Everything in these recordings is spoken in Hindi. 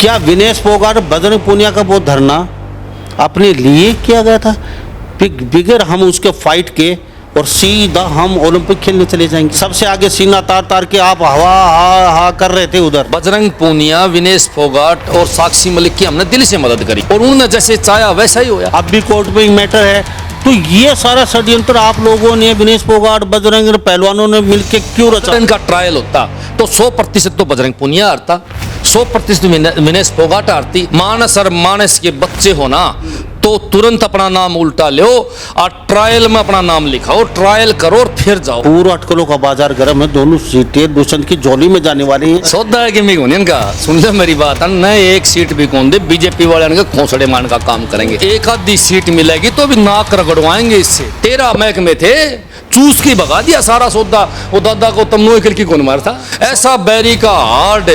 क्या विनेश फोगाट बजरंग पूनिया का वो धरना अपने लिए किया गया था? बिगर हम उसके फाइट के और सीधा हम ओलंपिक खेलने चले जाएंगे। सबसे आगे सीना तार तार के आप हवा हा हा कर रहे थे उधर। बजरंग पूनिया, विनेश फोगाट और साक्षी मलिक की हमने दिल से मदद करी और उन्होंने जैसे चाहा वैसा ही होया। अब भी कोर्ट में मैटर है, तो ये सारा षड्यंत्र आप लोगों ने, विनेश फोगाट, बजरंग पहलवानों ने मिलकर क्यों रचा? इनका ट्रायल होता तो 100% तो बजरंग पूनिया हारता, 100% विनेश फोगाट हारती। मानस और मानस के बच्चे होना तो तुरंत अपना नाम उल्टा लो और ट्रायल में अपना नाम लिखाओ, ट्रायल करो और फिर जाओ। पूरा अटकलों का बाजार गर्म है, दोनों सीटें दुष्यंत की झोली में जाने वाली हैं। सौदा है कि मैं कौन इनका सुन ले मेरी बात, न एक सीट भी कौन दे, बीजेपी वाले इनके खोसड़े मान का काम करेंगे। एक आधी सीट मिलेगी तो भी नाक रगड़वाएंगे इससे। 13 महकमे थे, चूस की भगा दिया सारा सौदा। वो दादा को तमनो एकल की कौन मारता? ऐसा बैरी का हार्ड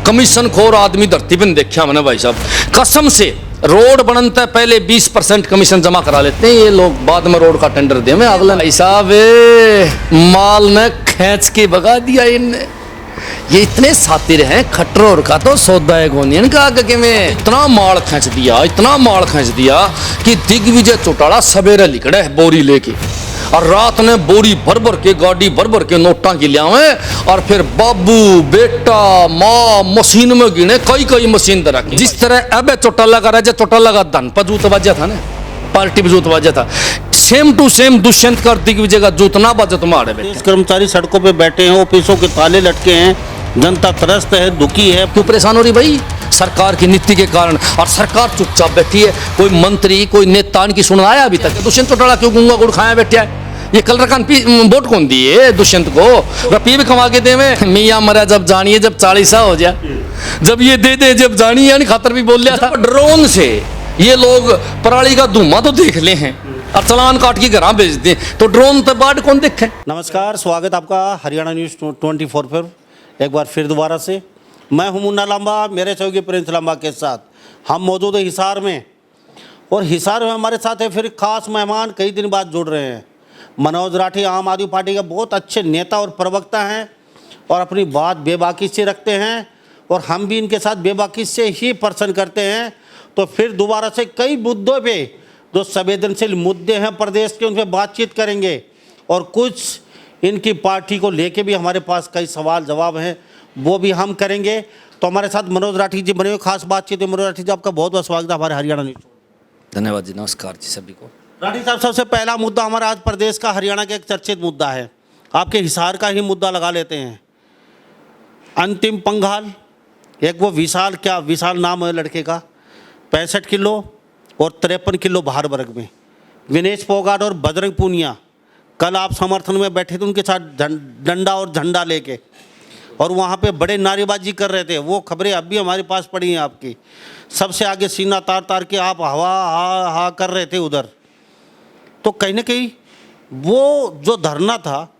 कमीशन खोर आदमी धरती पे देखा मैंने भाई साहब। कसम से रोड बनता है पहले 20% कमीशन जमा करा लेते हैं ये लोग, बाद में रोड का टेंडर दे में अगला। भाई साहब माल ने खींच के भगा दिया इनने। ये इतने सातिर हैं, खट्टर का तो सौदा है गोनियन का आगे में इतना माल खींच दिया, इतना माल खींच दिया कि दिग्विजय चौटाला सवेरे लिखड़े बोरी लेके और रात ने बोरी भर भर के, गाड़ी भर भर के नोटा की लियावे और फिर बाबू बेटा माँ मशीन में गिने, कई मशीन दे रखी। जिस तरह अब चौटाला का राजा, चौटाला का धन पर जूत बजा था ना, पार्टी पे जूत बजा था, सेम टू सेम दुष्यंत का दिग्विजय का जूत ना बजा तुम्हारे। कर्मचारी सड़कों पे बैठे हैं, ऑफिसों के ताले लटके हैं, जनता त्रस्त है, दुखी है। क्यों परेशान हो रही भाई? सरकार की नीति के कारण। और सरकार चुपचाप बैठी है, कोई मंत्री कोई नेता की सुन आया अभी तक? दुष्यंत चौटाला क्यों गुंगा गुड़ खाया बैठा है? ये कल रकान वोट कौन दिए दुष्यंत को? रपी भी कमा के दे में मियाँ मरा जब जानिए, जब 40 हो जाए, जब ये दे दे जब जानिए, यानी खातर भी बोल लिया था। ड्रोन से ये लोग पराली का धुआं तो देख ले हैं और चलान काट के घर भेज दें, तो ड्रोन तो बाद कौन देखे? नमस्कार, स्वागत आपका हरियाणा न्यूज़ 24 पर एक बार फिर दोबारा से। मैं हूं मुन्ना लांबा, मेरे सहयोगी प्रिंस लांबा के साथ हम मौजूद है हिसार में। और हिसार में हमारे साथ है फिर खास मेहमान, कई दिन बाद जुड़ रहे हैं। मनोज राठी आम आदमी पार्टी के बहुत अच्छे नेता और प्रवक्ता हैं और अपनी बात बेबाकी से रखते हैं और हम भी इनके साथ बेबाकी से ही प्रश्न करते हैं। तो फिर दोबारा से कई मुद्दों पे जो संवेदनशील मुद्दे हैं प्रदेश के, उन पर बातचीत करेंगे और कुछ इनकी पार्टी को लेके भी हमारे पास कई सवाल जवाब हैं, वो भी हम करेंगे। तो हमारे साथ मनोज राठी जी बने हुए, खास बातचीत है। मनोज राठी जी, आपका बहुत बहुत स्वागत है हमारे हरियाणा न्यूज़। धन्यवाद जी, नमस्कार जी सभी को। राठी साहब, सबसे पहला मुद्दा हमारा आज प्रदेश का, हरियाणा का एक चर्चित मुद्दा है, आपके हिसार का ही मुद्दा लगा लेते हैं। अंतिम पंघाल, एक वो विशाल, क्या विशाल नाम है लड़के का, 65 किलो और 53 किलो भार वर्ग में विनेश फोगाट और बजरंग पूनिया कल आप समर्थन में बैठे थे उनके साथ डंडा और झंडा लेके, और वहाँ पे बड़े नारेबाजी कर रहे थे। वो खबरें अब भी हमारे पास पड़ी हैं आपकी। सबसे आगे सीना तार तार के आप हवा हा हा कर रहे थे उधर। तो कहीं ना कहीं वो जो धरना था,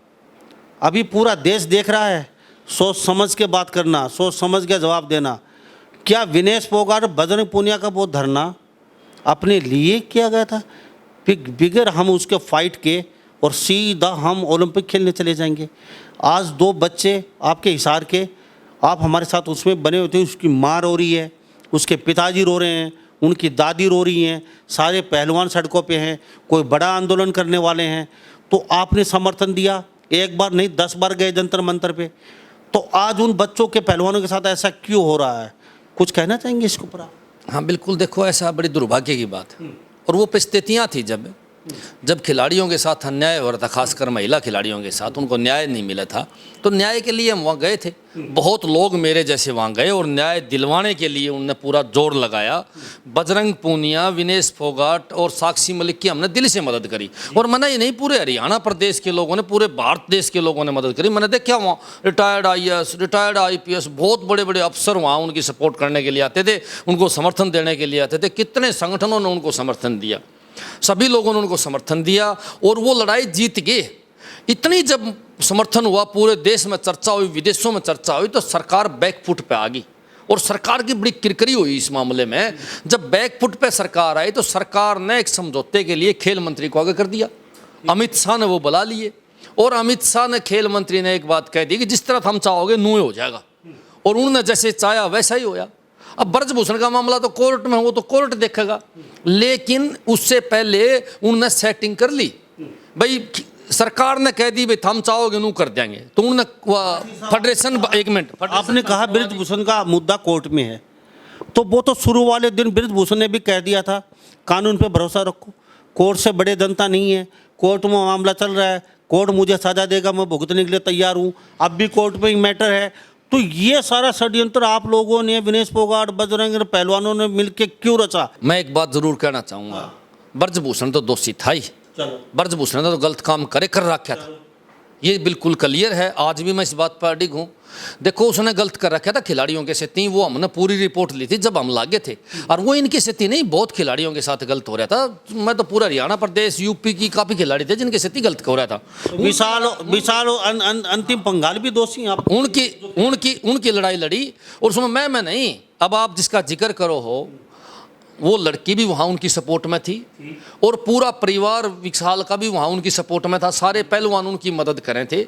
अभी पूरा देश देख रहा है। सोच समझ के बात करना, सोच समझ के जवाब देना। क्या विनेश फोगाट और बजरंग पूनिया का वो धरना अपने लिए किया गया था? बिगर हम उसके फाइट के और सीधा हम ओलंपिक खेलने चले जाएंगे। आज 2 बच्चे आपके हिसार के, आप हमारे साथ उसमें बने हुए थे, उसकी माँ रो रही है, उसके पिताजी रो रहे हैं, उनकी दादी रो रही हैं, सारे पहलवान सड़कों पे हैं, कोई बड़ा आंदोलन करने वाले हैं। तो आपने समर्थन दिया, एक बार नहीं 10 बार गए जंतर मंतर पे। तो आज उन बच्चों के, पहलवानों के साथ ऐसा क्यों हो रहा है? कुछ कहना चाहेंगे इसके ऊपर आप? हाँ बिल्कुल, देखो ऐसा बड़ी दुर्भाग्य की बात है। और वो परिस्थितियाँ थी जब खिलाड़ियों के साथ अन्याय हो रहा था, खासकर महिला खिलाड़ियों के साथ उनको न्याय नहीं मिला था। तो न्याय के लिए हम वहाँ गए थे, बहुत लोग मेरे जैसे वहाँ गए और न्याय दिलवाने के लिए उन्होंने पूरा जोर लगाया। बजरंग पूनिया, विनेश फोगाट और साक्षी मलिक की हमने दिल से मदद करी। और मैंने ये नहीं, पूरे हरियाणा प्रदेश के लोगों ने, पूरे भारत देश के लोगों ने मदद करी। मैंने देखा वहाँ रिटायर्ड IAS, रिटायर्ड IPS, बहुत बड़े बड़े अफसर वहाँ उनकी सपोर्ट करने के लिए आते थे, उनको समर्थन देने के लिए आते थे। कितने संगठनों ने उनको समर्थन दिया, सभी लोगों ने उनको समर्थन दिया और वो लड़ाई जीत गए। इतनी जब समर्थन हुआ, पूरे देश में चर्चा हुई, विदेशों में चर्चा हुई, तो सरकार बैकफुट पे आ गई और सरकार की बड़ी किरकिरी हुई इस मामले में। जब बैकफुट पे सरकार आई तो सरकार ने एक समझौते के लिए खेल मंत्री को आगे कर दिया। अमित शाह ने वो बुला लिए और अमित शाह ने, खेल मंत्री ने एक बात कह दी कि जिस तरह हम चाहोगे नूए हो जाएगा, और उन्होंने जैसे चाहा वैसा ही होया। अब ब्रजभूषण का मामला तो कोर्ट में, वो तो कोर्ट देखेगा, लेकिन उससे पहले उन्होंने सेटिंग कर ली। भाई सरकार ने कह दी भाई हम चाहोगे नू कर देंगे, तो उन्होंने फेडरेशन, एक मिनट, आपने कहा ब्रजभूषण का मुद्दा कोर्ट में है, तो वो तो शुरू वाले दिन ब्रजभूषण ने भी कह दिया था कानून पे भरोसा रखो, कोर्ट से बड़े जनता नहीं है, कोर्ट में मामला चल रहा है, कोर्ट मुझे सजा देगा, मैं भुगतने के लिए तैयार हूँ, अब भी कोर्ट में ही मैटर है। तो ये सारा षड्यंत्र आप लोगों ने, विनेश फोगाट, बजरंग पहलवानों ने मिलके क्यों रचा? मैं एक बात जरूर कहना चाहूंगा, ब्रजभूषण तो दोषी था ही, ब्रजभूषण ने तो गलत काम कर रखा था, ये बिल्कुल क्लियर है। आज भी मैं इस बात पर अडिग हूँ। देखो उसने गलत कर रखा था खिलाड़ियों के साथ ही, वो हमने पूरी रिपोर्ट ली थी जब हम लागे थे, और वो इनके साथ ही नहीं, बहुत खिलाड़ियों के साथ गलत हो रहा था। मैं तो पूरा हरियाणा प्रदेश, यूपी की काफ़ी खिलाड़ी थे जिनके साथ ही गलत हो रहा था। विशाल अंतिम पंघाल भी दोषी हैं आप? उनकी लड़ाई लड़ी, और उसमें मैं नहीं, अब आप जिसका जिक्र करो हो, वो लड़की भी वहाँ उनकी सपोर्ट में थी, और पूरा परिवार विशाल का भी वहाँ उनकी सपोर्ट में था, सारे पहलवान उनकी मदद करें थे,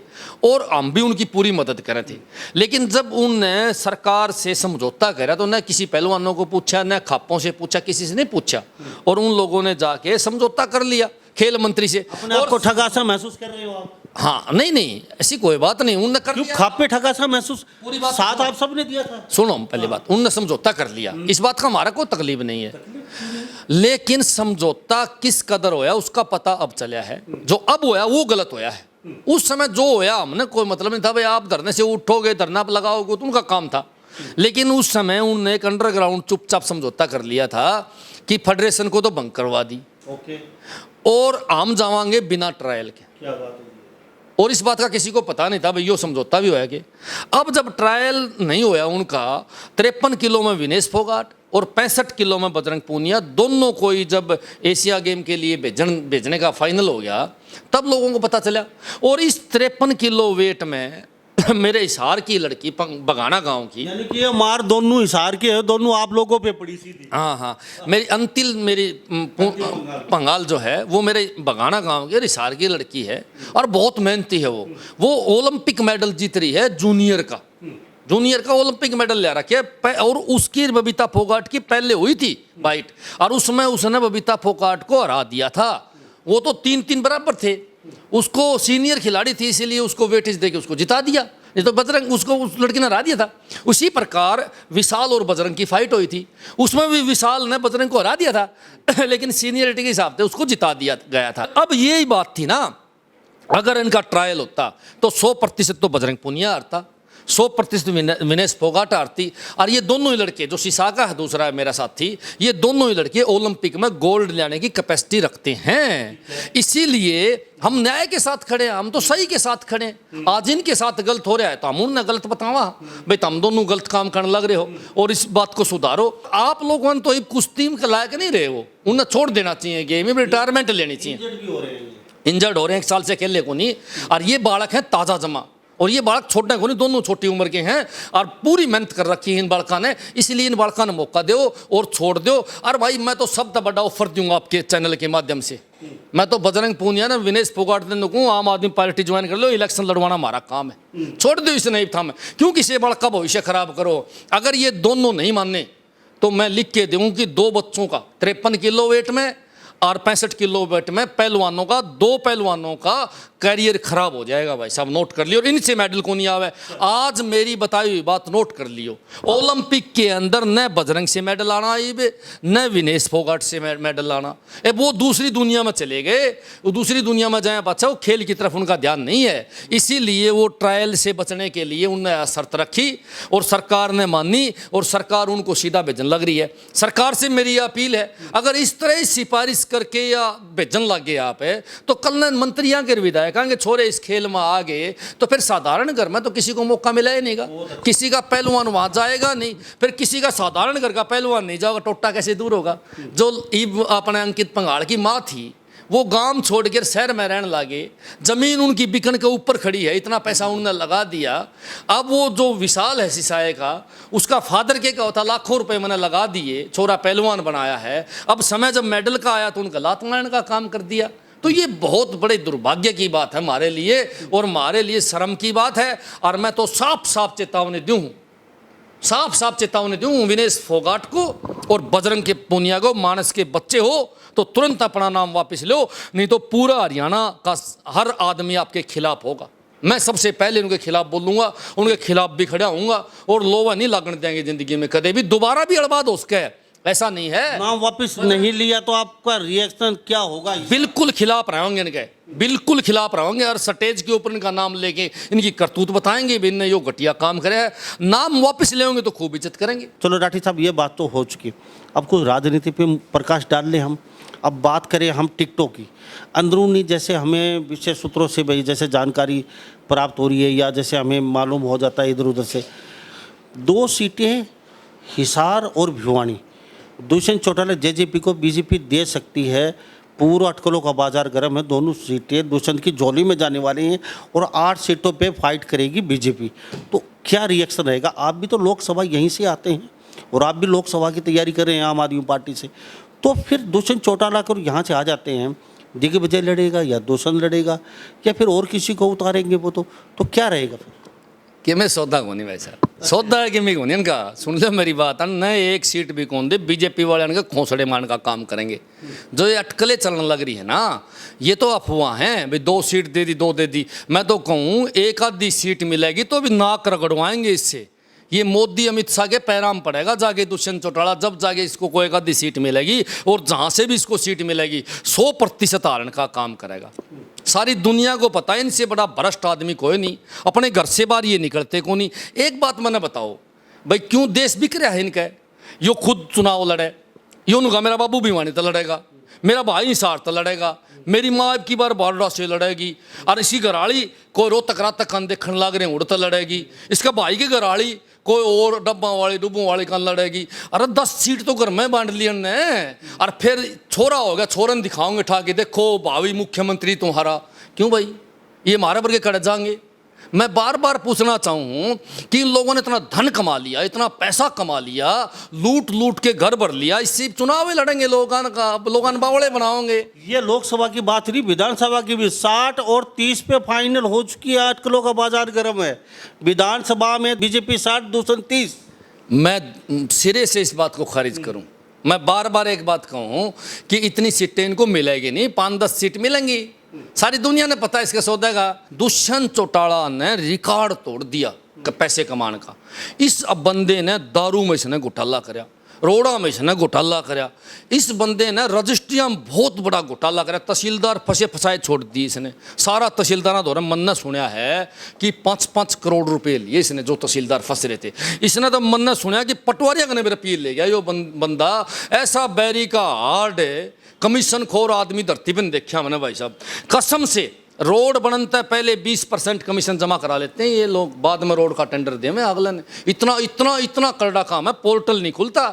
और हम भी उनकी पूरी मदद करें थे। लेकिन जब उनने सरकार से समझौता करा तो न किसी पहलवानों को पूछा, न खापों से पूछा, किसी से नहीं पूछा, और उन लोगों ने जाके समझौता कर लिया खेल मंत्री से। आपको ठगा सा महसूस कर रहे हो आप? हाँ, नहीं ऐसी कोई बात नहीं, उनने कर लिया। खापे ठगा सा महसूस? पूरी बात साथ आप सबने दिया था। सुनो, पहली बात, उनने समझौता कर लिया, इस बात का हमारा कोई तकलीफ नहीं है, लेकिन समझौता किस कदर होया उसका पता अब चला है। जो अब होया वो गलत होया है। उस समय जो होया हमने कोई मतलब नहीं था, भाई आप धरने से उठोगे, धरना लगाओगे, तो उनका काम था। लेकिन उस समय उनने एक अंडरग्राउंड चुपचाप समझौता कर लिया था कि फेडरेशन को तो भंग करवा दी, और हम जावांगे बिना ट्रायल के। क्या बात है? और इस बात का किसी को पता नहीं था भाई यो समझौता भी होया कि अब जब ट्रायल नहीं होया उनका, 53 किलो में विनेश फोगाट और 65 किलो में बजरंग पूनिया, दोनों को ही जब एशिया गेम के लिए भेजने का फाइनल हो गया, तब लोगों को पता चला। और इस 53 किलो वेट में मेरे हिसार की लड़की, बगाना गांव की, यानी कि ये मार दोनों हिसार के है, दोनों आप लोगों पे पड़ी सीधी। हाँ, मेरी पंगाल जो है वो मेरे बगाना गांव की और हिसार की लड़की है, और बहुत मेहनती है। वो ओलंपिक मेडल जीत रही है, जूनियर का ओलंपिक मेडल ले रखा है, और उसकी बबीता फोगाट की पहले हुई थी फाइट, और उसमें उसने बबीता फोगाट को हरा दिया था। वो तो 3-3 बराबर थे, उसको सीनियर खिलाड़ी थी, इसीलिए उसको वेटेज देके उसको जिता दिया, नहीं तो बजरंग उसको उस लड़की ने हरा दिया था। उसी प्रकार विशाल और बजरंग की फाइट हुई थी, उसमें भी विशाल ने बजरंग को हरा दिया था, लेकिन सीनियरिटी के हिसाब से उसको जिता दिया गया था। अब यही बात थी ना, अगर इनका ट्रायल होता तो 100% तो बजरंग पूनिया हारता, 100% विनेश फोगाट हारती, और ये दोनों ही लड़के, जो सिसाका है दूसरा है मेरा साथी, ये दोनों ही लड़के ओलंपिक में गोल्ड लाने की कैपेसिटी रखते हैं। इसीलिए हम न्याय के साथ खड़े हैं, हम तो सही के साथ खड़े हैं। आज इनके साथ गलत हो रहा है तो हम उन्हें गलत बतावा भाई तुम दोनों गलत काम करने लग रहे हो, और इस बात को सुधारो। आप लोगों ने तो कुश्ती के लायक नहीं रहे हो, उन्हें छोड़ देना चाहिए, गेम में रिटायरमेंट लेनी चाहिए। इंजर्ड हो रहे हैं, 1 साल से खेलने को नहीं, और ये बालक है ताज़ा जमा, और ये बालक छोटे को नहीं, दोनों छोटी उम्र के हैं, और पूरी मेहनत कर रखी है इन बालका ने, इसलिए इन बालका ने मौका दो और छोड़ दो। और भाई मैं तो सबसे बड़ा ऑफर दूंगा आपके चैनल के माध्यम से, मैं तो बजरंग पूनिया ने विनेश फोगाट ने कहूँ आम आदमी पार्टी ज्वाइन कर लो, इलेक्शन लड़वाना हमारा काम है, छोड़ दो इसे, नहीं था मैं क्यों किसी बालक का भविष्य खराब करो। अगर ये दोनों नहीं माने तो मैं लिख के दूँ कि 2 बच्चों का 53 किलो वेट में और 65 किलो वेट में पहलवानों का, 2 पहलवानों का करियर खराब हो जाएगा। भाई साहब नोट कर लियो, इनसे मेडल को नहीं आवे। आज मेरी बताई हुई बात नोट कर लियो, ओलंपिक के अंदर न बजरंग से मेडल आना आइबे, न विनेश फोगाट से मेडल आना। वो दूसरी दुनिया में चले गए, वो दूसरी दुनिया में जाए बच्चा, वो खेल की तरफ उनका ध्यान नहीं है, इसीलिए वो ट्रायल से बचने के लिए उन्होंने शर्त रखी और सरकार ने मानी, और सरकार उनको सीधा भेजन लग रही है। सरकार से मेरी अपील है, अगर इस तरह सिफारिश करके या भेजन लग गए आप है, तो कल न मंत्रियों के विधायक कहेंगे छोरे इस खेल में आ गए, तो फिर साधारण घर में तो किसी को मौका मिला ही नहींगा, किसी का पहलवान वहां जाएगा नहीं, फिर किसी का साधारण घर का पहलवान नहीं जाएगा, टोटा कैसे दूर होगा। जो अपने अंकित पंघाल की माँ थी, वो गांव छोड़कर शहर में रहने लगे, जमीन उनकी बिकन के ऊपर खड़ी है, इतना पैसा उन्होंने लगा दिया। अब वो जो विशाल है सिसाए का, उसका फादर क्या होता, लाखों रुपए मैंने लगा दिए, छोरा पहलवान बनाया है, अब समय जब मेडल का आया तो उनका लात मारने का काम कर दिया। तो ये बहुत बड़े दुर्भाग्य की बात है हमारे लिए, और हमारे लिए शर्म की बात है। और मैं तो साफ साफ चेतावनी दूं साफ साफ चेतावनी दूं विनेश फोगाट को और बजरंग के पुनिया को, मानस के बच्चे हो तो तुरंत अपना नाम वापस लो, नहीं तो पूरा हरियाणा का हर आदमी आपके खिलाफ होगा। मैं सबसे पहले उनके खिलाफ बोलूंगा, उनके खिलाफ भी खड़ा हूंगा और लोहा नहीं लगने देंगे जिंदगी में कदे भी। दोबारा भी अड़बाद हो सके, ऐसा नहीं है। नाम वापस नहीं लिया तो आपका रिएक्शन क्या होगा? बिल्कुल खिलाफ रहेंगे इनके, बिल्कुल खिलाफ रहेंगे और स्टेज के ऊपर इनका नाम लेके इनकी करतूत बताएंगे भी, इनने यो घटिया काम करे है। नाम वापस लेंगे तो खूब इज्जत करेंगे। चलो राठी साहब, ये बात तो हो चुकी, अब कुछ राजनीति पे प्रकाश डाल ले हम। अब बात करें हम टिकटों की। अंदरूनी जैसे हमें विशेष सूत्रों से भाई जैसे जानकारी प्राप्त हो रही है या जैसे हमें मालूम हो जाता है इधर उधर से, 2 सीटें हिसार और भिवानी दुष्यंत चौटाला जेजेपी को बीजेपी दे सकती है। पूरा अटकलों का बाजार गर्म है, दोनों सीटें दुष्यंत की झोली में जाने वाली हैं और 8 सीटों पे फाइट करेगी बीजेपी। तो क्या रिएक्शन रहेगा? आप भी तो लोकसभा यहीं से आते हैं और आप भी लोकसभा की तैयारी कर रहे हैं आम आदमी पार्टी से, तो फिर दुष्यंत चौटाला को यहाँ से आ जाते हैं, दिग्विजय लड़ेगा या दुष्यंत लड़ेगा या फिर और किसी को उतारेंगे वो, तो क्या रहेगा फिर? कि मैं सौदा को नहीं भाई साहब, सौदा है कि मैं कौन इनका, सुन लो मेरी बात, न एक सीट भी कौन दे, बीजेपी वाले इनके खोसड़े मान का काम करेंगे। जो ये अटकलें चलने लग रही है ना, ये तो अफवाह हैं भाई 2 सीट दे दी 2 दे दी। मैं तो कहूँ एक आधी सीट मिलेगी तो अभी नाक रगड़वाएंगे इससे। ये मोदी अमित शाह के पैराम पड़ेगा जाके दुष्यंत चौटाला, जब जाके इसको कोई एक आधी सीट मिलेगी और जहाँ से भी इसको सीट मिलेगी 100% हारने का काम करेगा। सारी दुनिया को पता है इनसे बड़ा भ्रष्ट आदमी कोई नहीं, अपने घर से बाहर ये निकलते को नहीं। एक बात मैंने बताओ भाई, क्यों देश बिक रहा है इनका? यो खुद चुनाव लड़े, यो नुका मेरा बाबू भिवानी तो लड़ेगा, मेरा भाई हिसार तो लड़ेगा, मेरी माँ अब की बार बारडा से लड़ेगी, और इसी घराड़ी कोई रोतक रातक कान देखने लग रहे उड़ तो लड़ेगी, इसका भाई की घराड़ी कोई और डब्बा वाली डुब्बों वाली कान लड़ेगी। अरे 10 सीट तो घर में बांट लिया ने, और फिर छोरा हो गया, छोरन दिखाओगे ठाके देखो भावी मुख्यमंत्री तुम्हारा। क्यों भाई, ये हमारे वर्गे कट जाएंगे? मैं बार बार पूछना चाहूँ कि इन लोगों ने इतना धन कमा लिया, इतना पैसा कमा लिया, लूट लूट के घर भर लिया, इससे चुनाव लड़ेंगे लोगन बावड़े बनाओगे। ये लोकसभा की बात नहीं, विधानसभा की भी 60 और 30 पे फाइनल हो चुकी है। अटकलों का बाजार गर्म है। विधानसभा में बीजेपी 60, दूसरा 30। मैं सिरे से इस बात को खारिज करूं। मैं बार बार एक बात कहूं कि इतनी सीटें इनको मिलेगी नहीं, 5-10 सीट मिलेंगी। सारी दुनिया ने पता है इसके सौदे का। दुष्यंत चौटाला ने रिकॉर्ड तोड़ दिया पैसे कमाने का। इस बंदे ने दारू में इसने घोटाला कराया, रोड़ा में इसने घोटाला कराया, इस बंदे ने रजिस्ट्रियां बहुत बड़ा घोटाला कराया, तहसीलदार फंसे फसाए छोड़ दिए इसने। सारा तहसीलदार दौरान मन ने सुना है कि 5-5 करोड़ रुपए लिए इसने, जो तहसीलदार फंस रहे थे। इसने तो मन ने सुना कि पटवारिया ने मेरा पील ले गया। यो बंदा ऐसा बैरी का हार्ड है, कमीशन खोर आदमी धरती पर देखा मैंने भाई साहब कसम से। रोड बनता है पहले 20% कमीशन जमा करा लेते हैं ये लोग, बाद में रोड का टेंडर दे में अगले ने। इतना इतना इतना करड़ा काम है, पोर्टल नहीं खुलता।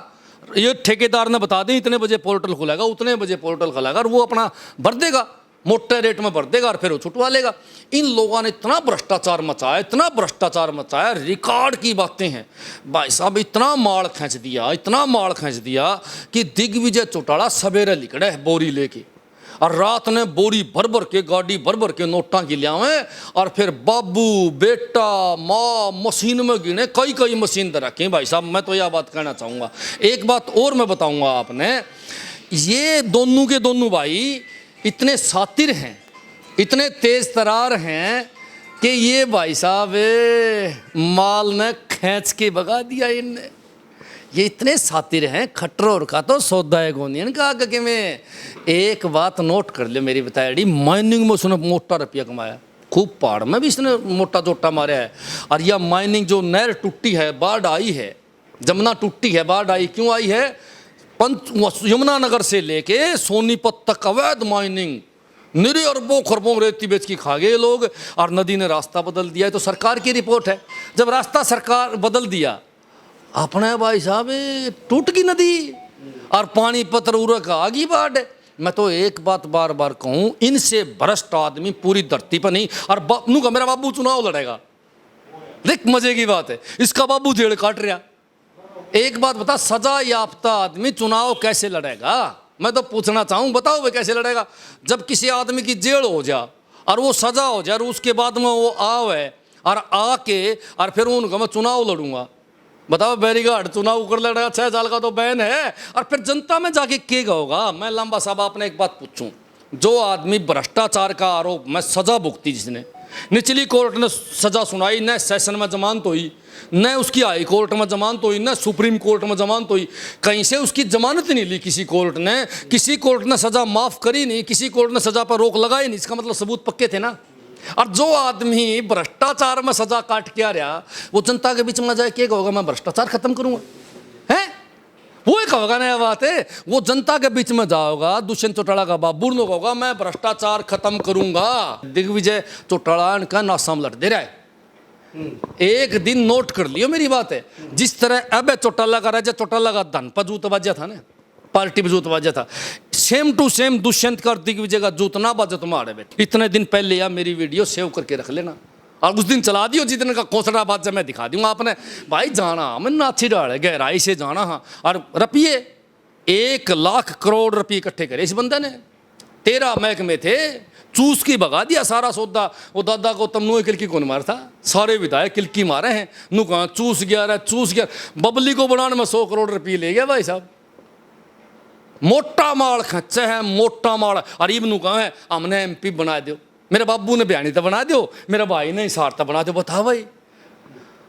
ये ठेकेदार ने बता दें इतने बजे पोर्टल खुलेगा, उतने बजे पोर्टल खुलेगा, और वो अपना भर देगा, मोटे रेट में भर देगा और फिर वो छुटवा लेगा। इन लोगों ने इतना भ्रष्टाचार मचाया, इतना भ्रष्टाचार मचाया, रिकॉर्ड की बातें हैं भाई साहब। इतना माल खींच दिया, इतना माल खींच दिया कि दिग्विजय चौटाला सवेरे निकले बोरी लेके, और रात ने बोरी भर भर के, गाड़ी भर भर के नोटा की लियावे, और फिर बाबू बेटा माँ मशीन में गिने, कई मशीन दे रखे भाई साहब। मैं तो यह बात कहना चाहूँगा। एक बात और मैं बताऊँगा आपने, ये दोनों के दोनों भाई इतने सातिर हैं, इतने तेज तरार हैं कि ये भाई साहब माल ने खींच के भगा दिया इनने। ये इतने सातिर हैं, खट्टर का तो सौदा है कौन इनका आगे में। एक बात नोट कर ले मेरी बताई, माइनिंग में उसने मोटा रुपया कमाया, खूब पहाड़ में भी इसने मोटा जोटा मारा है। और यह माइनिंग जो नहर टूटी है, बाढ़ आई है, जमुना टूटी है, बाढ़ आई, क्यों आई है? यमुनानगर से लेके सोनीपत तक अवैध माइनिंग, निरी अरबों खरबों रेती बेच की खा गए लोग, और नदी ने रास्ता बदल दिया है। तो सरकार की रिपोर्ट है, जब रास्ता सरकार बदल दिया अपने भाई साहब टूट गई नदी और पानी पत्र उड़क आ गई बाढ़। मैं तो एक बात बार बार कहूँ, इनसे भ्रष्ट आदमी पूरी धरती पर नहीं। और बापनू का मेरा बाबू चुनाव लड़ेगा, देख मजे की बात है, इसका बाबू जेल काट रहा। एक बात बता, सजा याफ्ता आदमी चुनाव कैसे लड़ेगा? मैं तो पूछना चाहूँ, बताओ भाई कैसे लड़ेगा? जब किसी आदमी की जेल हो जा और वो सजा हो जाए और उसके बाद में वो आवे और आके और फिर उनका मैं चुनाव लड़ूंगा, बताओ बैरीगार्ड चुनाव कर लेना 6 साल का तो बैन है, और फिर जनता में जाके क्या होगा। मैं लंबा साहब आपने एक बात पूछूं, जो आदमी भ्रष्टाचार का आरोप में सजा भुगती, जिसने निचली कोर्ट ने सजा सुनाई, न सेशन में जमानत हुई, न उसकी हाई कोर्ट में जमानत हुई, न सुप्रीम कोर्ट में जमानत हुई, कहीं से उसकी जमानत नहीं ली किसी कोर्ट ने, किसी कोर्ट ने सजा माफ करी नहीं, किसी कोर्ट ने सजा पर रोक लगाई नहीं। इसका मतलब सबूत पक्के थे ना। और जो आदमी भ्रष्टाचार में सजा काट के आ रहा, वो जनता के बीच में जाए क्या कहोगा, मैं भ्रष्टाचार खत्म करूंगा, है वो एक होगा। नया बात है, वो जनता के बीच में जाओगा, दुष्यंत चौटाला का बाबू ने होगा मैं भ्रष्टाचार खत्म करूंगा। दिग्विजय चौटाला का नासाम लट दे रहा है। एक दिन नोट कर लियो मेरी बात है, जिस तरह अब चौटाला का राजा, चौटाला का धन पर जूत बाजा था ना, पार्टी पर जूत बाजा था, सेम टू सेम दुष्यंत का दिग्विजय का जूत ना बाजा तुम्हारे बेटे। इतने दिन पहले या मेरी वीडियो सेव करके रख लेना, और उस दिन चला दियो जिस दिन का कोसड़ा बाजा मैं दिखा दूंगा। आपने भाई जाना मैं नाथी डाल गहराई से जाना, हाँ, और रुपये 1 लाख करोड़ रुपये इकट्ठे करे इस बंदे ने। 13 महकमे थे, चूस की भगा दिया सारा सौदा। वो दादा को तमनु किलकी कौन मार था, सारे विधायक किलकी मारे हैं, नु कहा चूस गया रहा, चूस गया। बबली को बनाने में 100 करोड़ रुपये ले गया भाई साहब। मोटा माल खच्चे है, मोटा माल। और इबनू कहा है हमने MP बना दो, मेरे बाबू ने बयानी तो बना दो, मेरे भाई ने हिसार बना दो। बता भाई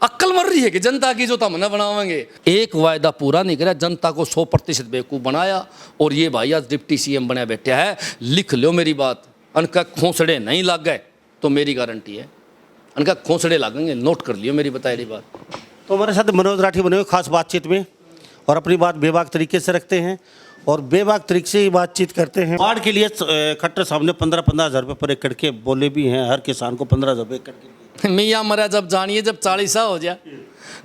अक्ल मर रही है कि जनता की जो हमने बनावेंगे। एक वायदा पूरा नहीं करा, जनता को 100% बेवकूफ़ बनाया। और ये भाई आज डिप्टी CM बना बैठा है। लिख लो मेरी बात, उनका खोसड़े नहीं लग गए तो मेरी गारंटी है उनका खोसड़े लगेंगे। नोट कर लियो मेरी बताई रही बात। तो हमारे साथ मनोज राठी बने हुए खास बातचीत में, और अपनी बात बेबाक तरीके से रखते हैं और बेबाक तरीके से ही बातचीत करते हैं। बाढ़ के लिए खट्टर साहब ने 15-15 हज़ार रुपये पर एकड़ के बोले भी हैं, हर किसान को 15 हज़ार एकड़ के। मियाँ मरा जब जानिए, जब 40 हो जाए,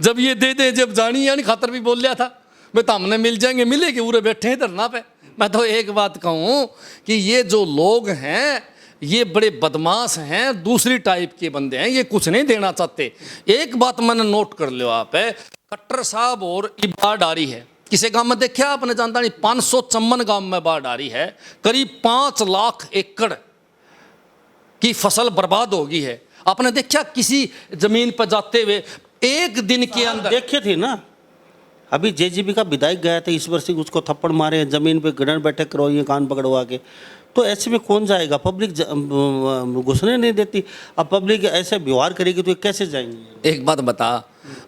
जब ये दे दे, जब जानिए, यानी खातर भी बोल लिया था भाई तो हमने मिल जाएंगे, मिलेंगे, पूरे बैठे हैं धरना पे। मैं तो एक बात कहूँ कि ये जो लोग हैं ये बड़े बदमाश हैं, दूसरी टाइप के बंदे हैं, ये कुछ नहीं देना चाहते। एक बात मैंने नोट कर लो आप है, खट्टर साहब और ये बाढ़ आ रही है, किसी गांव में देखा आपने जानता नहीं, 554 गांव में बाढ़ आ रही है, करीब 5 लाख एकड़ की फसल बर्बाद हो गई है। आपने देखा किसी जमीन पर जाते हुए एक दिन के अंदर? देखे थे ना, अभी JGB का विधायक गया था ईश्वर सिंह, उसको थप्पड़ मारे, जमीन पे गणन बैठक करो, ये कान पकड़वा के। तो ऐसे में कौन जाएगा, पब्लिक घुसने नहीं देती। अब पब्लिक ऐसे व्यवहार करेगी तो कैसे जाएंगे? एक बात बता,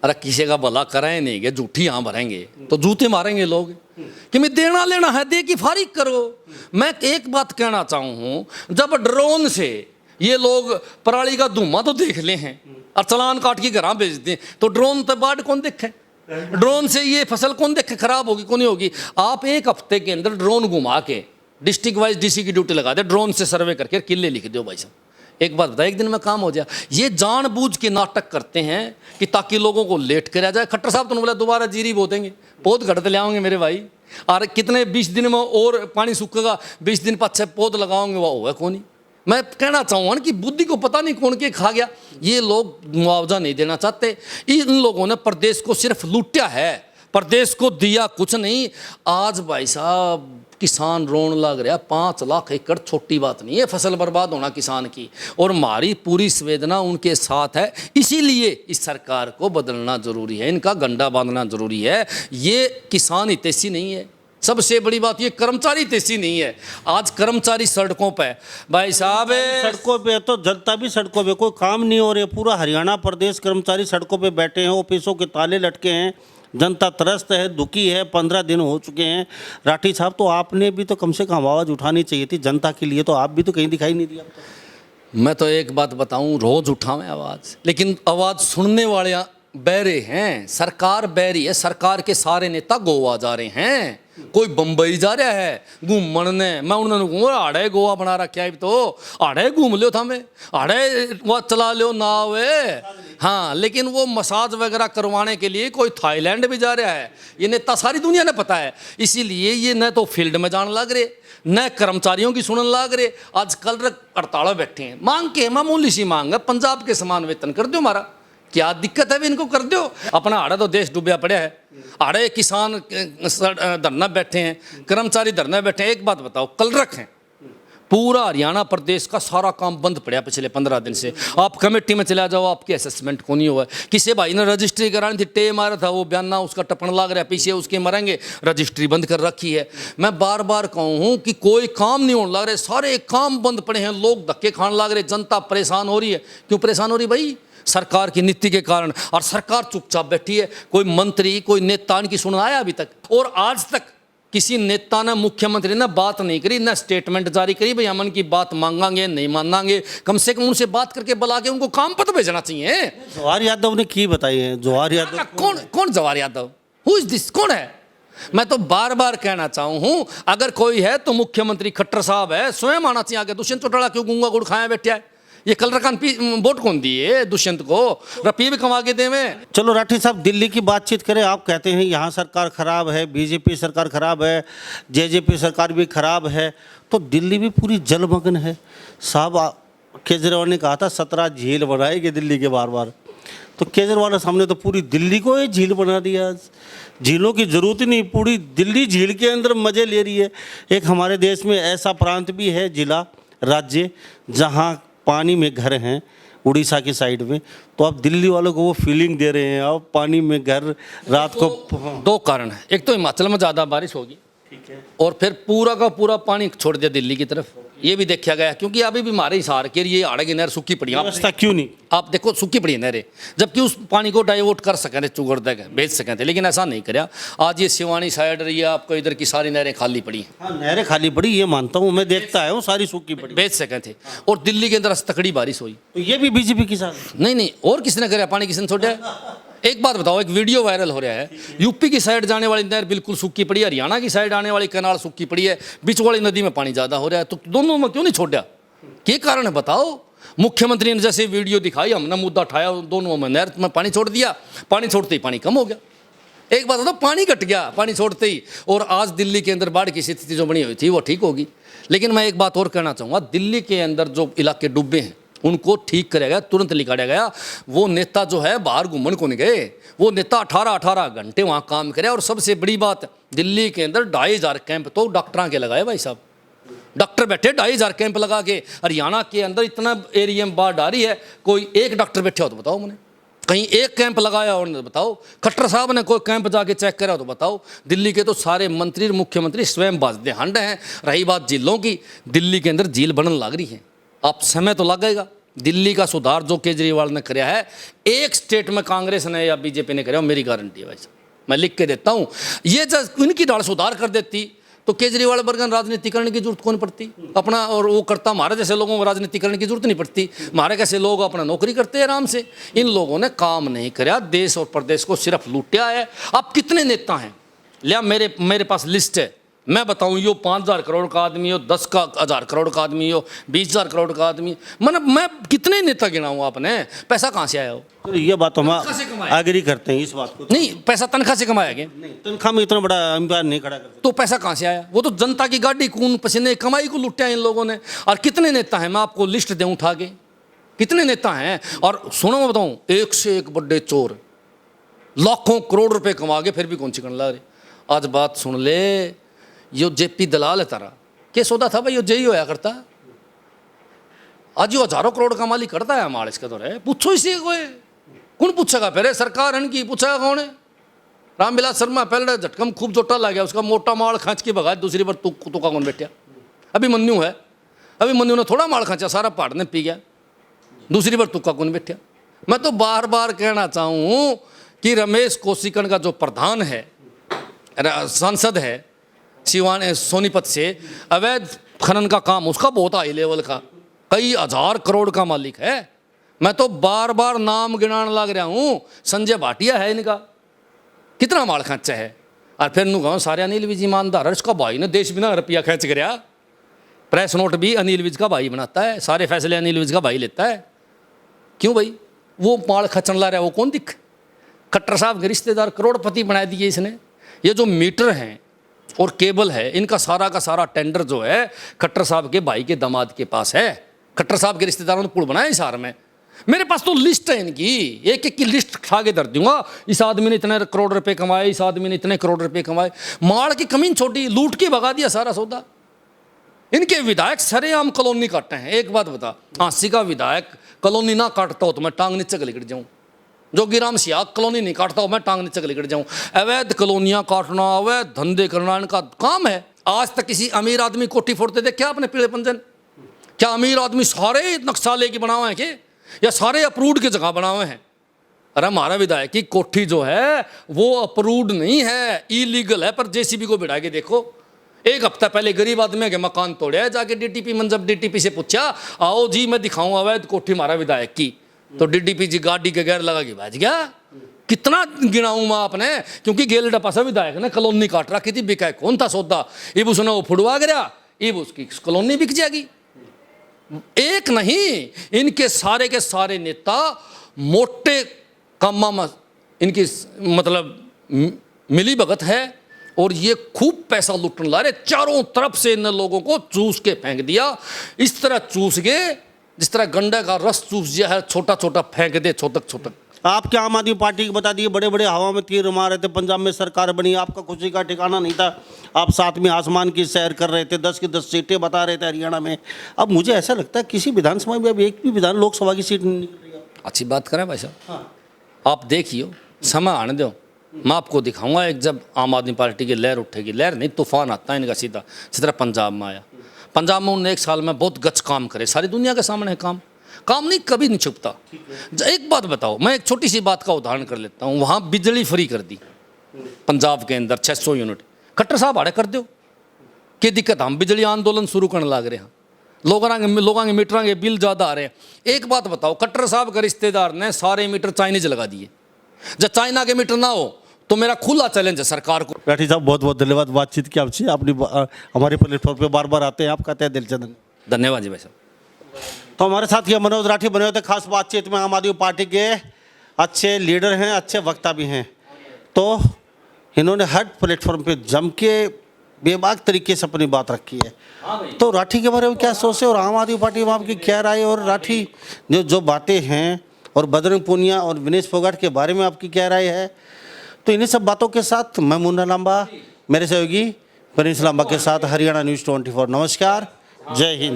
अरे किसी का भला कराए नहीं गए, झूठी यहाँ भरेंगे तो जूते मारेंगे लोग कि मैं देना लेना है, दे की फारिग करो। मैं एक बात कहना चाहूँ, जब ड्रोन से ये लोग पराली का धुआं तो देख ले हैं और चलान काट के घर भेजते हैं, तो ड्रोन तो बाढ़ कौन देखे? ड्रोन से ये फसल कौन देखे खराब होगी, कौन नहीं होगी? आप एक हफ्ते के अंदर ड्रोन घुमा के डिस्ट्रिक्ट वाइज DC की ड्यूटी लगा दे, ड्रोन से सर्वे करके किले लिख दो भाई साहब। एक बात बताए, एक दिन में काम हो जाए। ये जानबूझ के नाटक करते हैं कि ताकि लोगों को लेट कराया जाए। खट्टर साहब तो बोला दोबारा जीरी बो देंगे, पौध घटते ले आओगे मेरे भाई, और कितने 20 दिन में और पानी सूखेगा, 20 दिन 5-6 पौध लगाओगे, वह होगा कौन ही। मैं कहना चाहूँगा कि बुद्धि को पता नहीं कौन के खा गया। ये लोग मुआवजा नहीं देना चाहते, इन लोगों ने प्रदेश को सिर्फ लूटा है, प्रदेश को दिया कुछ नहीं। आज भाई साहब किसान रोन लग रहा, 5 लाख एकड़ छोटी बात नहीं है फसल बर्बाद होना किसान की, और हमारी पूरी संवेदना उनके साथ है। इसीलिए इस सरकार को बदलना जरूरी है, इनका गंडा बांधना जरूरी है। ये किसान हितैषी नहीं है, सबसे बड़ी बात ये कर्मचारी हितैषी नहीं है। आज कर्मचारी सड़कों पे भाई साहब, सड़कों पे तो जनता भी सड़कों पे, कोई काम नहीं हो रहा। पूरा हरियाणा प्रदेश कर्मचारी सड़कों पे बैठे हैं, ऑफिसों के ताले लटके हैं, जनता त्रस्त है, दुखी है। 15 दिन हो चुके हैं। राठी साहब, तो आपने भी तो कम से कम आवाज़ उठानी चाहिए थी जनता के लिए, तो आप भी तो कहीं दिखाई नहीं दिया। मैं तो एक बात बताऊं, रोज उठावें आवाज़, लेकिन आवाज़ सुनने वाले बहरे हैं, सरकार बहरी है। सरकार के सारे नेता गोवा जा रहे हैं, कोई बम्बई जा रहा है घूमने ने। मैं उन्होंने कहूँगा आड़े गोवा बना रखा है, तो आड़े घूम लो था, मैं आड़े वह चला लो नाव है। हाँ, लेकिन वो मसाज वगैरह करवाने के लिए कोई थाईलैंड भी जा रहा है। ये नेता सारी दुनिया ने पता है, इसीलिए ये न तो फील्ड में जाने लग रहे, न कर्मचारियों की सुनने लग रहे। आज कल हड़ताल बैठे हैं, मांग के मामूली सी मांग है, पंजाब के समान वेतन कर दो हमारा, क्या दिक्कत है भी इनको कर दो। अपना आड़े तो देश डूबया पड़ा है, आड़े किसान धरना बैठे हैं, कर्मचारी धरना बैठे हैं। एक बात बताओ, कल रखें पूरा हरियाणा प्रदेश का सारा काम बंद पड़ा पिछले 15 दिन से। आप कमेटी में चला जाओ, आपकी असेसमेंट को नहीं हुआ। किसी भाई ने रजिस्ट्री करानी थी, टे मारा था, वो बयाना उसका टपन लाग रहा है, पीछे उसके मरेंगे, रजिस्ट्री बंद कर रखी है। मैं बार बार कहूँ कि कोई काम नहीं होने लग रहे, सारे काम बंद पड़े हैं, लोग धक्के खाने लग रहे, जनता परेशान हो रही है। क्यों परेशान हो रही भाई? सरकार की नीति के कारण। और सरकार चुपचाप बैठी है, कोई मंत्री कोई नेता इनकी सुन आया अभी तक? और आज तक किसी नेता ने, मुख्यमंत्री ने बात नहीं करी, ना स्टेटमेंट जारी करी भाई हम उनकी बात मांगांगे नहीं मांगांगे। कम से कम उनसे बात करके बुला के उनको काम पर तो भेजना चाहिए। जवाहर यादव ने की बताई है? जवाहर यादव कौन Jawahar Yadav? Who is this? कौन है? मैं तो बार बार कहना चाहूँ हूं, अगर कोई है तो मुख्यमंत्री खट्टर साहब है, स्वयं आना चाहिए आगे। दुष्यंत चौटाला क्यों गूंगा गुड़ खाया बैठा है? ये कल रकान वोट कौन दिए दुष्यंत को? रपी भी कमा के देवे। चलो राठी साहब, दिल्ली की बातचीत करें। आप कहते हैं यहाँ सरकार खराब है, बीजेपी सरकार खराब है, जेजेपी सरकार भी खराब है, तो दिल्ली भी पूरी जलमग्न है। साहब केजरीवाल ने कहा था 17 झील बनाएंगे दिल्ली के बार बार, तो केजरीवाल सामने तो पूरी दिल्ली को ही झील बना दिया। झीलों की जरूरत ही नहीं, पूरी दिल्ली झील के अंदर मजे ले रही है। एक हमारे देश में ऐसा प्रांत भी है, जिला राज्य, जहाँ पानी में घर हैं, उड़ीसा की साइड में, तो आप दिल्ली वालों को वो फीलिंग दे रहे हैं, आप पानी में घर रात को। दो कारण है, एक तो हिमाचल में ज़्यादा बारिश होगी, ठीक है, और फिर पूरा का पूरा पानी छोड़ दिया दिल्ली की तरफ, ये भी देखा गया। क्योंकि अभी भी हमारे हिसार के लिए आड़े की नहर सूखी पड़ी है। व्यवस्था क्यों नहीं? आप देखो सूखी पड़ी है नहरें, जबकि उस पानी को डाइवर्ट कर सकें थे, चुगड़ तक भेज सकें थे, लेकिन ऐसा नहीं कराया। आज ये सिवानी साइड रही है, आपको इधर की सारी नहरें खाली पड़ी हैं। हाँ, नहरें खाली पड़ी, ये मानता हूँ, मैं देखता है वो सारी सूखी पड़ी, भेज सकें थे। और दिल्ली के अंदर तकड़ी बारिश हुई, तो ये भी बीजेपी की साथ नहीं, और किसने कराया? पानी किसने छोड़ा? एक बात बताओ, एक वीडियो वायरल हो रहा है, यूपी की साइड जाने वाली नहर बिल्कुल सूखी पड़ी है, हरियाणा की साइड आने वाली कैनाल सूखी पड़ी है, बीच वाली नदी में पानी ज़्यादा हो रहा है, तो दोनों में क्यों नहीं छोड़ा? क्या कारण है बताओ? मुख्यमंत्री ने जैसे वीडियो दिखाई, हमने मुद्दा उठाया, दोनों में नहर में पानी छोड़ दिया, पानी छोड़ते ही पानी कम हो गया। एक बात बताओ, पानी घट गया पानी छोड़ते ही, और आज दिल्ली के अंदर बाढ़ की स्थिति जो बनी हुई थी वो ठीक होगी। लेकिन मैं एक बात और कहना चाहूँगा, दिल्ली के अंदर जो इलाके डूबे हैं उनको ठीक कराया गया, तुरंत निकाला गया। वो नेता जो है बाहर घूमन को नहीं गए, वो नेता 18 घंटे वहाँ काम करे। और सबसे बड़ी बात, दिल्ली के अंदर 2500 कैंप तो डॉक्टरों के लगाए भाई साहब, डॉक्टर बैठे 2500 कैंप लगा के। हरियाणा के अंदर इतना एरिया में बाढ़ आ रही है, कोई एक डॉक्टर बैठे हो तो बताओ मुझे, कहीं एक कैंप लगाया और बताओ। खट्टर साहब ने कोई कैंप जाके चेक करा तो बताओ। दिल्ली के तो सारे मंत्री मुख्यमंत्री स्वयं बाजदे हंड हैं। रही बात झीलों की, दिल्ली के अंदर झील बनने लग रही है, आप समय तो लगेगा। दिल्ली का सुधार जो केजरीवाल ने कराया है, एक स्टेट में कांग्रेस ने या बीजेपी ने कराया, मेरी गारंटी है भाई साहब, मैं लिख के देता हूँ। ये जब इनकी दाल सुधार कर देती तो केजरीवाल वर्गन राजनीति करने की जरूरत कौन पड़ती अपना, और वो करता। हमारे जैसे लोगों को राजनीति करने की जरूरत नहीं पड़ती, हमारे कैसे लोग अपना नौकरी करते हैं आराम से। इन लोगों ने काम नहीं कराया, देश और प्रदेश को सिर्फ लूटिया है। अब कितने नेता हैं लिया, मेरे पास लिस्ट है, मैं बताऊं, यो 5000 करोड़ का आदमी हो, 10,000 करोड़ का आदमी हो, 20,000 करोड़ का आदमी, मतलब मैं कितने नेता गिनाऊं? आपने पैसा कहाँ से आया हो? तो ये बात हम एग्री करते हैं इस बात को। नहीं, पैसा तनख्वाह से कमाया गया? नहीं, तनख्वाह में इतना बड़ा अम्पायर नहीं खड़ा करते। तो पैसा कहाँ से आया? वो तो जनता की गाड़ी खून पसीने कमाई को लुटा इन लोगों ने। और कितने नेता हैं, मैं आपको लिस्ट दूं उठा के, कितने नेता हैं। और सुनो मैं बताऊं, एक से एक बड़े चोर, लाखों करोड़ रुपए कमा के फिर भी कौन चिकन ला रहे। आज बात सुन ले, यो जेपी दलाल है तारा, क्या सौदा था भाई, यो जेई होया करता, आज यो हजारों करोड़ का मालिक करता है हमारे इसके दौरे। पूछो इसी कोई, कौन पूछेगा? फिर सरकार इनकी पूछेगा कौन है? रामविलास शर्मा पहले झटकम खूब जोटा ला गया, उसका मोटा माल खींच के भगा, दूसरी बार तुका कौन बैठा? अभी मन्नू है, अभी मन्नू ने थोड़ा माल खींचा, सारा पहाड़ ने पी गया, दूसरी बार तुका कौन बैठा? मैं तो बार बार कहना चाहूँ कि रमेश कौशिकन का जो प्रधान है, सांसद है सोनीपत से, अवैध खनन का काम उसका बहुत हाई लेवल का, कई हजार करोड़ का मालिक है। मैं तो बार बार नाम गिनाने लग रहा हूँ। संजय भाटिया है इनका, कितना माल खर्चा है। और फिर नू कहूँ सारे अनिल विज ईमानदार है, उसका भाई ने देश बिना रुपया खर्च कराया, प्रेस नोट भी अनिल विज का भाई बनाता है, सारे फैसले अनिल विज का भाई लेता है। क्यों भाई? वो माल खर्चन ला रहा है, वो कौन दिख? खट्टर साहब के रिश्तेदार करोड़पति बना दिए इसने। ये जो मीटर हैं और केबल है, इनका सारा का सारा टेंडर जो है खट्टर साहब के भाई के दामाद के पास है। खट्टर साहब के रिश्तेदारों ने पुल बनाया हिसार में। मेरे पास तो लिस्ट है इनकी, एक एक की लिस्ट उठा के धर दूंगा। इस आदमी ने इतने करोड़ रुपए कमाए, इस आदमी ने इतने करोड़ रुपए कमाए। माल की कमी छोटी, लूट के भगा दिया सारा सौदा। इनके विधायक सरेआम कॉलोनी काटते हैं। एक बात बता, झांसी का विधायक कॉलोनी ना काटता हो तो मैं टांग नीचे लेकर जाऊं। जोगीराम सियाग कॉलोनी नहीं काटता हो मैं टांग नीचे लेकर जाऊं। अवैध कॉलोनियां काटना, अवैध धंधे करना इनका काम है। आज तक किसी अमीर आदमी कोठी फोड़ते थे क्या अपने पीले पंजन? क्या अमीर आदमी सारे नक्शा लेके बना हुए हैं कि, या सारे अप्रूव्ड की जगह बना हुए हैं? अरे हमारा विधायक की कोठी जो है वो अप्रूव्ड नहीं है, इलीगल है। पर जेसीबी को बिठा के देखो, एक हफ्ता पहले गरीब आदमी के मकान तोड़े, जाके डीटीपी मंजब डीटीपी से पूछा, आओ जी मैं दिखाऊं अवैध कोठी हमारा विधायक की, तो डीटीपी जी गाड़ी के गैर लगा के भाज गया। कितना गिनाऊं मैं आपने, क्योंकि गेल डपासा विधायक ने कॉलोनी काट रखी थी, बिका कौन था सौदा, इब उसने वो फुड़वा गया, इब उसकी कॉलोनी बिक जाएगी। एक नहीं, इनके सारे के सारे नेता मोटे कामा में इनकी मतलब मिली भगत है और ये खूब पैसा लुटने ला रहे। चारों तरफ से इन लोगों को चूस के फेंक दिया, इस तरह चूस के जिस तरह गंडे का रस चूस दिया है, छोटा छोटा फेंक दे, छोटक छोटक। आपके आम आदमी पार्टी को बता दिए, बड़े बड़े हवा में तीर मार रहे थे, पंजाब में सरकार बनी, आपका खुशी का ठिकाना नहीं था, आप साथ में आसमान की सैर कर रहे थे, 10 की 10 सीटें बता रहे थे हरियाणा में। अब मुझे ऐसा लगता है किसी विधानसभा में अब एक भी लोकसभा की सीट नहीं निकल रही है। अच्छी बात करें भाई साहब, हाँ। आप देखिए, समय आने दो, मैं आपको दिखाऊंगा एक जब आम आदमी पार्टी की लहर उठेगी। लहर नहीं, तूफान आता है इनका सीधा, जिस तरह पंजाब में आया। पंजाब में उन्होंने 1 साल में बहुत गच काम करे, सारी दुनिया के सामने काम नहीं, कभी नहीं छुपता। एक बात बताओ, मैं एक छोटी सी बात का उदाहरण कर लेता हूँ। वहाँ बिजली फ्री कर दी पंजाब के अंदर 600 यूनिट। खट्टर साहब आड़े कर दो, क्या दिक्कत? हम बिजली आंदोलन शुरू करने लग रहे हैं, लोगों के मीटर के बिल ज़्यादा आ रहे हैं। एक बात बताओ, खट्टर साहब के रिश्तेदार ने सारे मीटर चाइनीज लगा दिए। जब चाइना के मीटर ना हो तो मेरा खुला चैलेंज है सरकार को। राठी साहब बहुत बहुत धन्यवाद बातचीत की आपसे, अपनी हमारे प्लेटफॉर्म पे बार बार आते हैं, आपका तहे दिल से धन्यवाद जी भाई साहब। तो हमारे साथ ये मनोज राठी बने हुए थे खास बातचीत में। आम आदमी पार्टी के अच्छे लीडर हैं, अच्छे वक्ता भी हैं, तो इन्होंने हर प्लेटफॉर्म पे जम के बेबाक तरीके से अपनी बात रखी है। तो राठी के बारे में क्या सोचे और आम आदमी पार्टी में आपकी क्या राय, और राठी जो बातें हैं और बजरंग पूनिया और विनेश फोगाट के बारे में आपकी क्या राय है? तो इन्हीं सब बातों के साथ मैं मुन्ना लांबा, मेरे सहयोगी प्रिंस लांबा के साथ हरियाणा न्यूज़ 24। नमस्कार, जय हिंद।